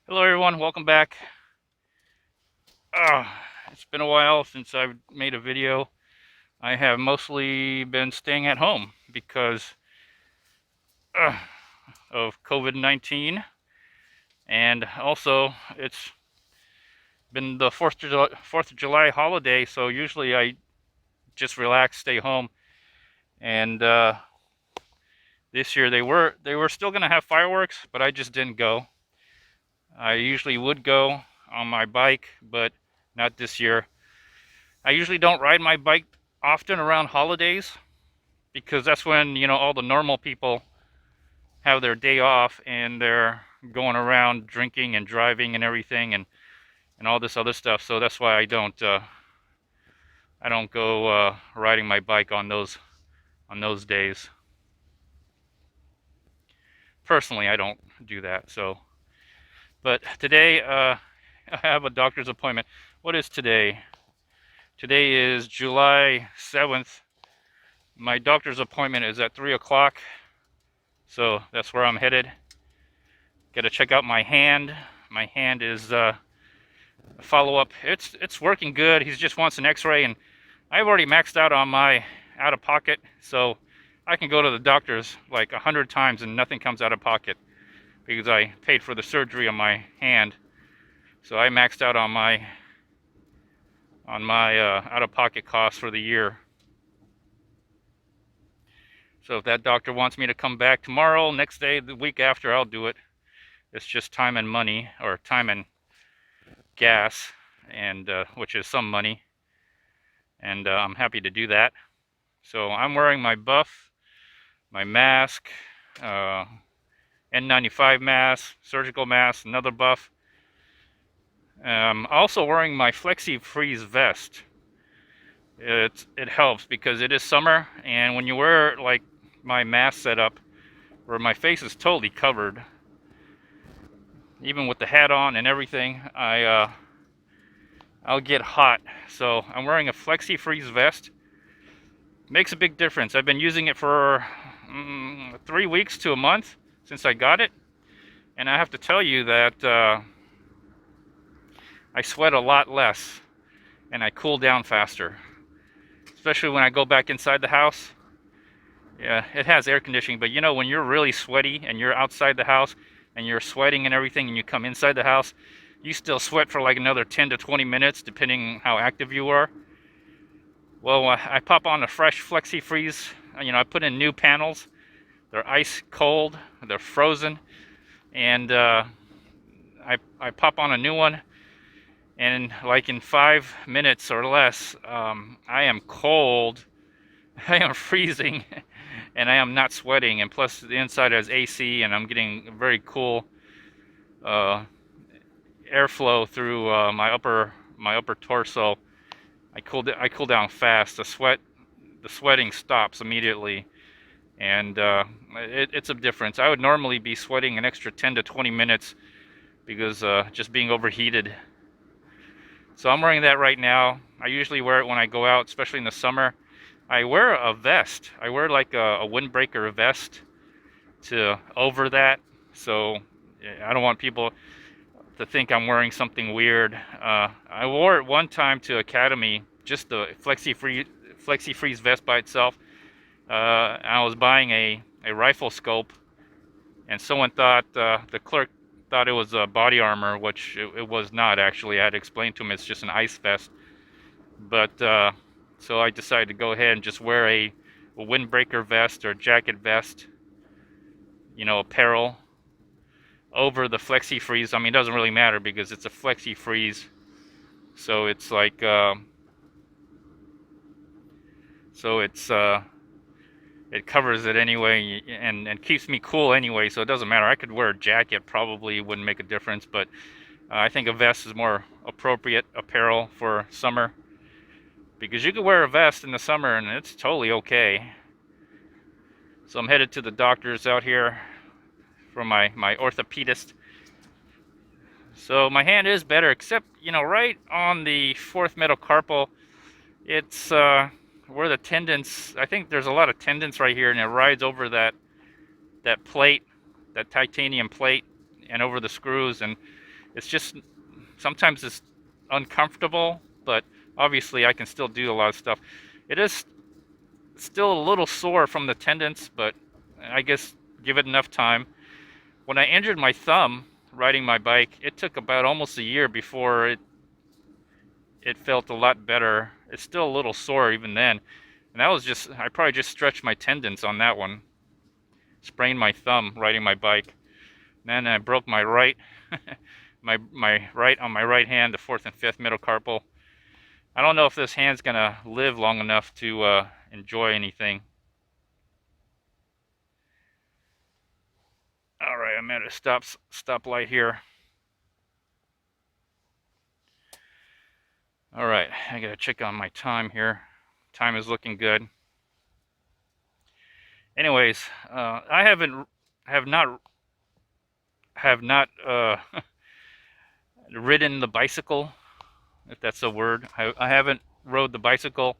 Hello everyone, welcome back. Uh, it's been a while since I've made a video. I have mostly been staying at home because uh, of COVID-19, and also it's been the 4th of July holiday, so usually I just relax, stay home. And this year they were still gonna have fireworks, but I just didn't go. I usually would go on my bike, but not this year. I usually don't ride my bike often around holidays because that's when, all the normal people have their day off and they're going around drinking and driving and everything and all this other stuff. So that's why I don't go riding my bike on those days. Personally, I don't do that. So, but today I have a doctor's appointment. What is today? Today is July 7th. My doctor's appointment is at 3 o'clock. So that's where I'm headed. Got to check out my hand. My hand is a follow-up. It's working good. He just wants an X-ray, and I've already maxed out on my out-of-pocket, so I can go to the doctor's like 100 times and nothing comes out of pocket because I paid for the surgery on my hand. So I maxed out on my out-of-pocket costs for the year. So if that doctor wants me to come back tomorrow, next day, the week after, I'll do it. It's just time and money, or time and gas, and which is some money, and I'm happy to do that. So I'm wearing my buff, my mask, N95 mask, surgical mask, another buff. Also wearing my FlexiFreeze vest. It helps because it is summer, and when you wear like my mask setup, where my face is totally covered, even with the hat on and everything, I'll get hot. So I'm wearing a FlexiFreeze vest. Makes a big difference. I've been using it for 3 weeks to a month since I got it, and I have to tell you that I sweat a lot less and I cool down faster, especially when I go back inside the house. Yeah, it has air conditioning, but when you're really sweaty and you're outside the house and you're sweating and everything, and you come inside the house, you still sweat for like another 10 to 20 minutes depending how active you are. Well, I pop on a fresh FlexiFreeze. I put in new panels. They're ice cold, they're frozen, and I pop on a new one, and like in 5 minutes or less, I am cold. I am freezing, and I am not sweating. And plus, the inside has AC, and I'm getting very cool airflow through my upper torso. I cool down fast. The sweating stops immediately, and it's a difference. I would normally be sweating an extra 10 to 20 minutes because just being overheated. So I'm wearing that right now. I usually wear it when I go out, especially in the summer. I wear a vest. I wear like a windbreaker vest to over that, so I don't want people to think I'm wearing something weird. I wore it one time to Academy, just the FlexiFreeze vest by itself. I was buying a rifle scope, and someone thought, the clerk thought it was body armor, which it was not actually. I had to explain to him it's just an ice vest. But so I decided to go ahead and just wear a windbreaker vest or jacket vest, apparel, over the FlexiFreeze. I mean, it doesn't really matter because it's a FlexiFreeze, so it's like it covers it anyway, and keeps me cool anyway, so it doesn't matter. I could wear a jacket, probably wouldn't make a difference, but I think a vest is more appropriate apparel for summer, because you can wear a vest in the summer and it's totally okay. So I'm headed to the doctor's out here for my orthopedist. So my hand is better, except right on the fourth metacarpal, it's where the tendons, I think there's a lot of tendons right here, and it rides over that plate, that titanium plate, and over the screws, and It's just sometimes it's uncomfortable, but obviously I can still do a lot of stuff. It is still a little sore from the tendons, but I guess give it enough time. When I injured my thumb riding my bike, it took about almost a year before it felt a lot better. It's still a little sore even then. And that was just, I probably just stretched my tendons on that one. Sprained my thumb riding my bike. And then I broke my right, my right on my right hand, the fourth and fifth metacarpal. I don't know if this hand's gonna live long enough to enjoy anything. All right, I'm at a stoplight here. All right, I gotta check on my time here. Time is looking good. Anyways, I have not ridden the bicycle, if that's a word. I haven't rode the bicycle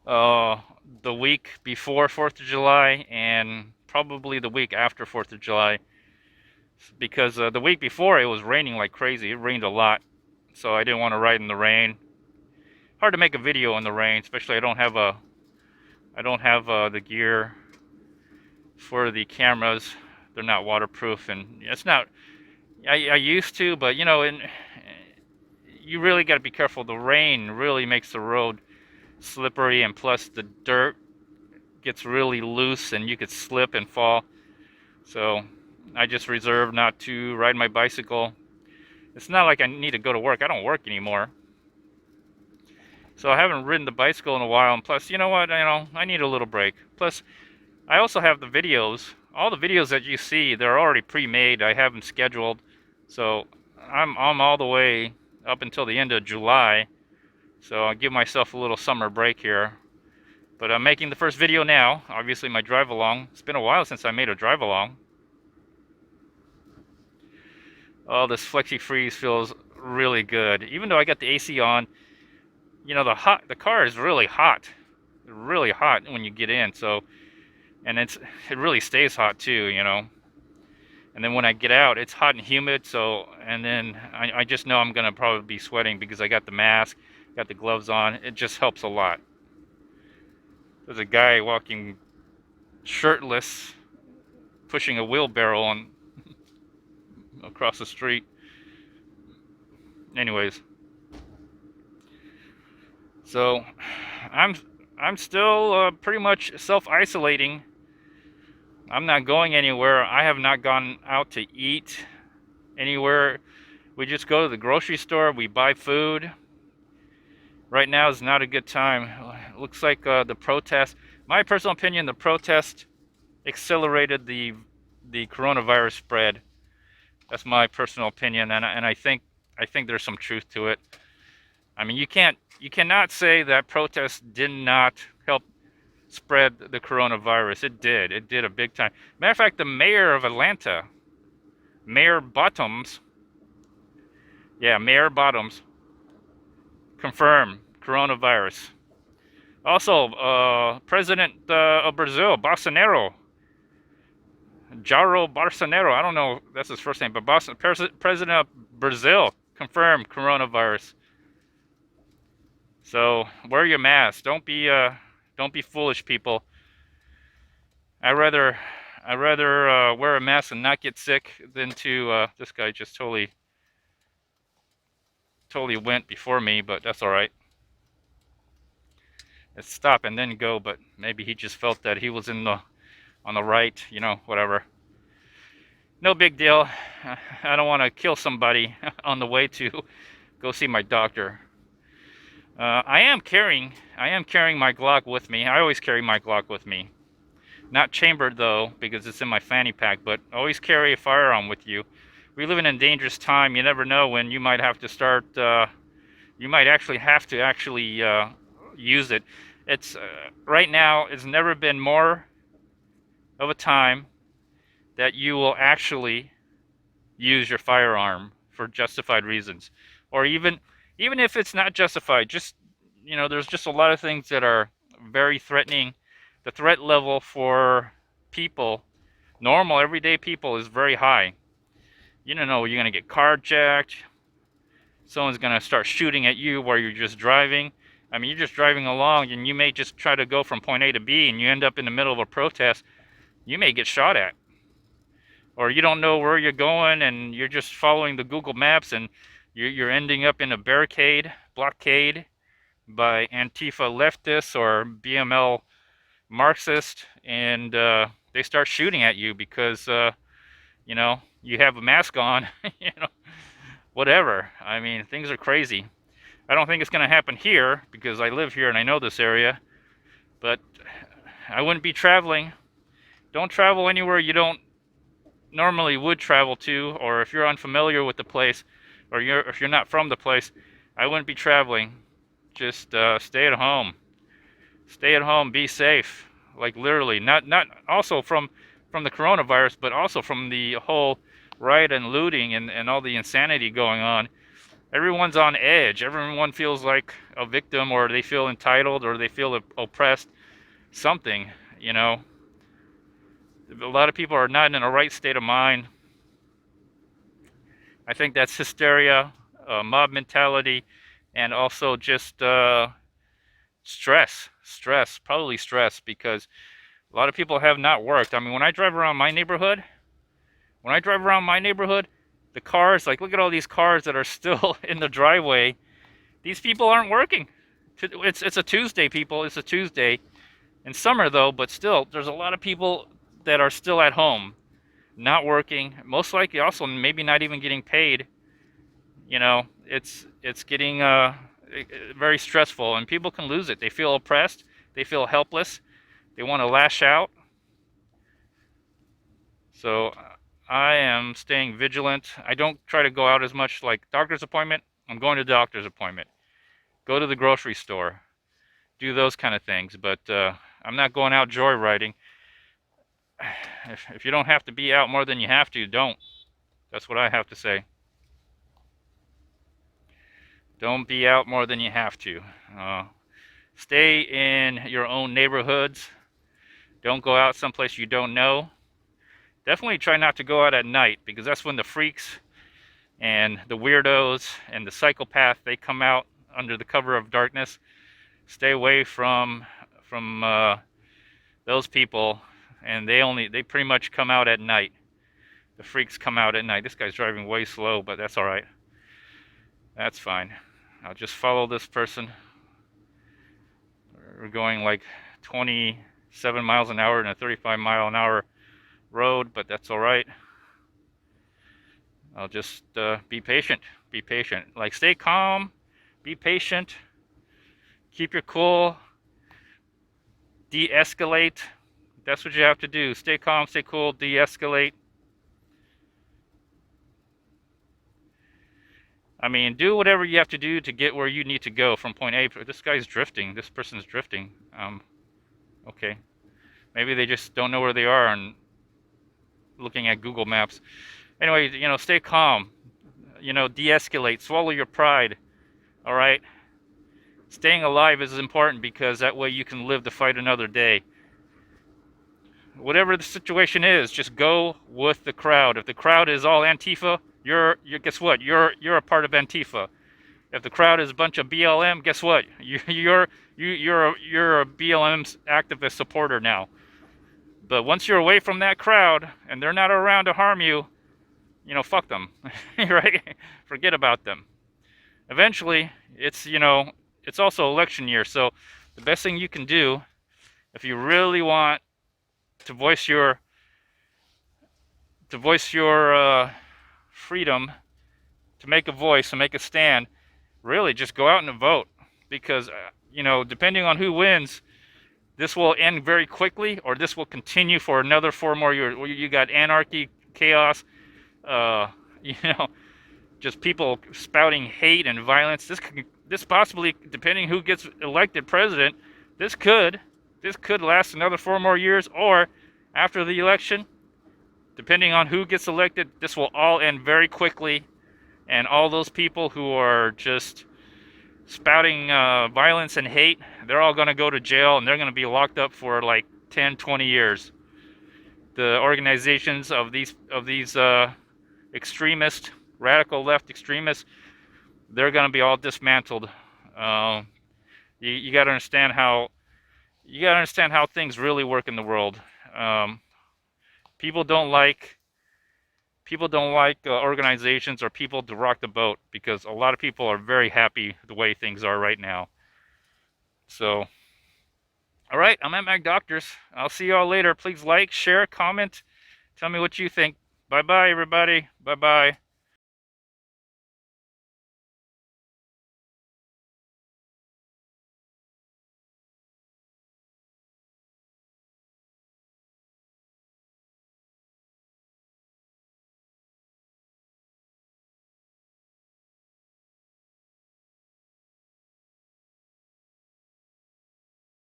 the week before 4th of July and probably the week after 4th of July, because the week before it was raining like crazy. It rained a lot, so I didn't want to ride in the rain. Hard to make a video in the rain, especially I don't have the gear for the cameras. They're not waterproof, and it's not. I used to, but you know, you really got to be careful. The rain really makes the road slippery, and plus the dirt gets really loose and you could slip and fall. So I just reserve not to ride my bicycle. It's not like I need to go to work. I don't work anymore, so I haven't ridden the bicycle in a while. And plus, you know what, I need a little break. Plus I also have the videos. All the videos that you see, they're already pre-made. I have them scheduled, so I'm all the way up until the end of July. So I'll give myself a little summer break here. But I'm making the first video now. Obviously my drive along. It's been a while since I made a drive along. Oh, this FlexiFreeze feels really good. Even though I got the AC on, you know, the car is really hot. Really hot when you get in. So, and it really stays hot too, you know. And then when I get out, it's hot and humid. So, and then I just know I'm gonna probably be sweating because I got the mask, got the gloves on. It just helps a lot. There's a guy walking shirtless, pushing a wheelbarrow on across the street. Anyways, so I'm still pretty much self-isolating. I'm not going anywhere. I have not gone out to eat anywhere. We just go to the grocery store. We buy food. Right now is not a good time. It looks like the protest, my personal opinion, the protest accelerated the coronavirus spread. That's my personal opinion, and I think there's some truth to it. I mean, you cannot say that protests did not help spread the coronavirus. It did a big time. Matter of fact, the mayor of Atlanta, Mayor Bottoms, confirmed coronavirus. Also, President of Brazil, Jair Bolsonaro, I don't know if that's his first name, but President of Brazil confirmed coronavirus. So wear your mask. Don't be foolish, people. I'd rather wear a mask and not get sick than to this guy just totally went before me, but that's all right. Let's stop and then go, but maybe he just felt that he was on the right, you know, whatever. No big deal. I don't want to kill somebody on the way to go see my doctor. I am carrying my Glock with me. I always carry my Glock with me. Not chambered though, because it's in my fanny pack, but always carry a firearm with you. We live in a dangerous time. You never know when you might have to start, you might actually have to use it. It's right now, it's never been more of a time that you will actually use your firearm for justified reasons. Or even if it's not justified, just, you know, there's just a lot of things that are very threatening. The threat level for people, normal, everyday people, is very high. You don't know, you're going to get carjacked. Someone's going to start shooting at you while you're just driving. I mean, you're just driving along and you may just try to go from point A to B and you end up in the middle of a protest. You may get shot at. Or you don't know where you're going and you're just following the Google Maps and you're ending up in a blockade by Antifa leftists or BML Marxist, and they start shooting at you because, you know, you have a mask on, you know, whatever. I mean, things are crazy. I don't think it's going to happen here because I live here and I know this area, but I wouldn't be traveling. Don't travel anywhere you don't normally would travel to, or if you're unfamiliar with the place, or if you're not from the place, I wouldn't be traveling. Just stay at home. Stay at home, be safe. Like literally, not also from the coronavirus, but also from the whole riot and looting and all the insanity going on. Everyone's on edge. Everyone feels like a victim, or they feel entitled, or they feel oppressed. Something, you know. A lot of people are not in a right state of mind. I think that's hysteria, mob mentality, and also just stress, probably stress, because a lot of people have not worked. I mean, when I drive around my neighborhood, the cars, like, look at all these cars that are still in the driveway. These people aren't working. It's a Tuesday, people. It's a Tuesday. In summer, though, but still, there's a lot of people that are still at home, not working. Most likely also maybe not even getting paid. You know, it's getting very stressful, and people can lose it. They feel oppressed. They feel helpless. They want to lash out. So I am staying vigilant. I don't try to go out as much. Like doctor's appointment, I'm going to doctor's appointment. Go to the grocery store. Do those kind of things. But I'm not going out joyriding. If you don't have to be out more than you have to, don't. That's what I have to say. Don't be out more than you have to. Stay in your own neighborhoods. Don't go out someplace you don't know. Definitely try not to go out at night, because that's when the freaks and the weirdos and the psychopath, they come out under the cover of darkness. Stay away from those people, and they pretty much come out at night. The freaks come out at night. This guy's driving way slow, but that's all right. That's fine. I'll just follow this person. We're going like 27 miles an hour in a 35-mile-an-hour road, but that's all right. I'll just be patient. Be patient. Like, stay calm. Be patient. Keep your cool. De-escalate. That's what you have to do. Stay calm, stay cool, de-escalate. I mean, do whatever you have to do to get where you need to go from point A. This guy's drifting. This person's drifting. Okay. Maybe they just don't know where they are and looking at Google Maps. Anyway, you know, stay calm. You know, de-escalate. Swallow your pride. All right? Staying alive is important, because that way you can live to fight another day. Whatever the situation is, just go with the crowd. If the crowd is all Antifa, you're guess what? You're a part of Antifa. If the crowd is a bunch of BLM, guess what? You're a BLM activist supporter now. But once you're away from that crowd and they're not around to harm you, you know, fuck them, right? Forget about them. Eventually, it's, you know, it's also election year, so the best thing you can do, if you really want to voice your freedom, to make a voice, to make a stand, really just go out and vote, because you know, depending on who wins, this will end very quickly, or this will continue for another 4 more years. You got anarchy, chaos, you know, just people spouting hate and violence. This possibly, depending who gets elected president, this could last another 4 more years, or after the election, depending on who gets elected, this will all end very quickly, and all those people who are just spouting violence and hate, they're all going to go to jail, and they're going to be locked up for like 10, 20 years. The organizations of these extremists, radical left extremists, they're going to be all dismantled. You got to understand how things really work in the world. People don't like organizations or people to rock the boat, because a lot of people are very happy the way things are right now. So, all right, I'm at Mac Doctors. I'll see you all later. Please like, share, comment, tell me what you think. Bye bye, everybody. Bye bye.